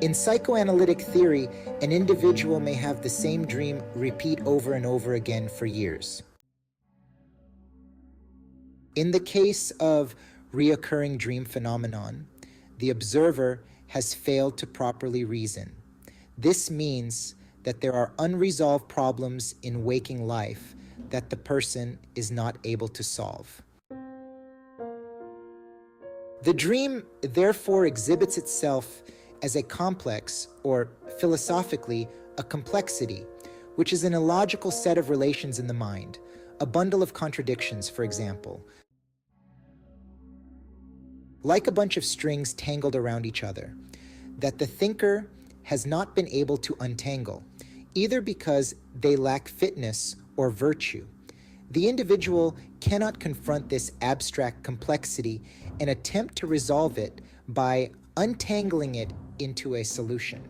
In psychoanalytic theory, an individual may have the same dream repeat over and over again for years. In the case of reoccurring dream phenomenon, the observer has failed to properly reason. This means that there are unresolved problems in waking life that the person is not able to solve. The dream therefore exhibits itself as a complex, or philosophically, a complexity, which is an illogical set of relations in the mind, a bundle of contradictions, for example, like a bunch of strings tangled around each other, that the thinker has not been able to untangle, either because they lack fitness or virtue. The individual cannot confront this abstract complexity and attempt to resolve it by untangling it into a solution.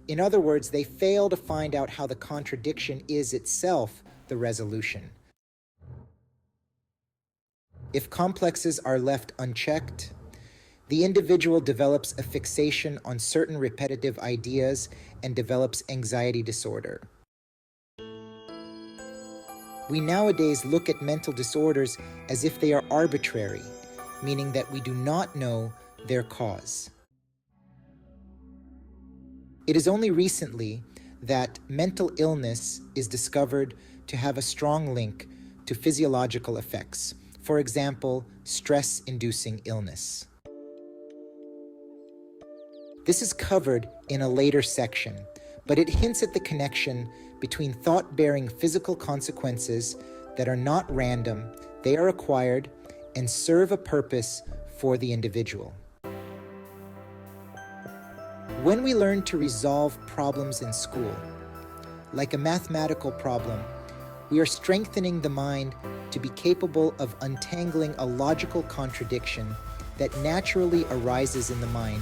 In other words, they fail to find out how the contradiction is itself the resolution. If complexes are left unchecked, the individual develops a fixation on certain repetitive ideas and develops anxiety disorder. We nowadays look at mental disorders as if they are arbitrary, meaning that we do not know their cause. It is only recently that mental illness is discovered to have a strong link to physiological effects, for example, stress-inducing illness. This is covered in a later section, but it hints at the connection between thought-bearing physical consequences that are not random, they are acquired, and serve a purpose for the individual. When we learn to resolve problems in school, like a mathematical problem, we are strengthening the mind to be capable of untangling a logical contradiction that naturally arises in the mind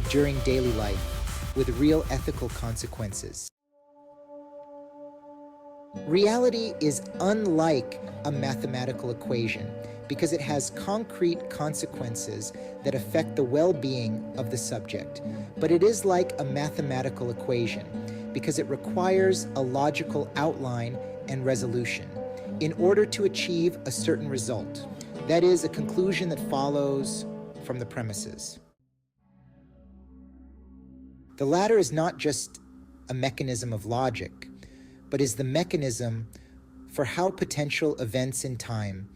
during daily life with real ethical consequences. Reality is unlike a mathematical equation because it has concrete consequences that affect the well-being of the subject, but it is like a mathematical equation because it requires a logical outline and resolution in order to achieve a certain result, that is, a conclusion that follows from the premises. The latter is not just a mechanism of logic, but is the mechanism for how potential events in time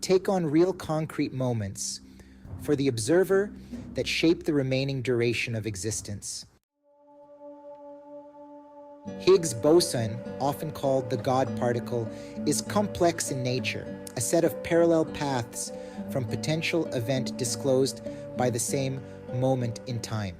take on real concrete moments for the observer that shape the remaining duration of existence. Higgs boson, often called the God particle, is complex in nature, a set of parallel paths from potential event disclosed by the same moment in time.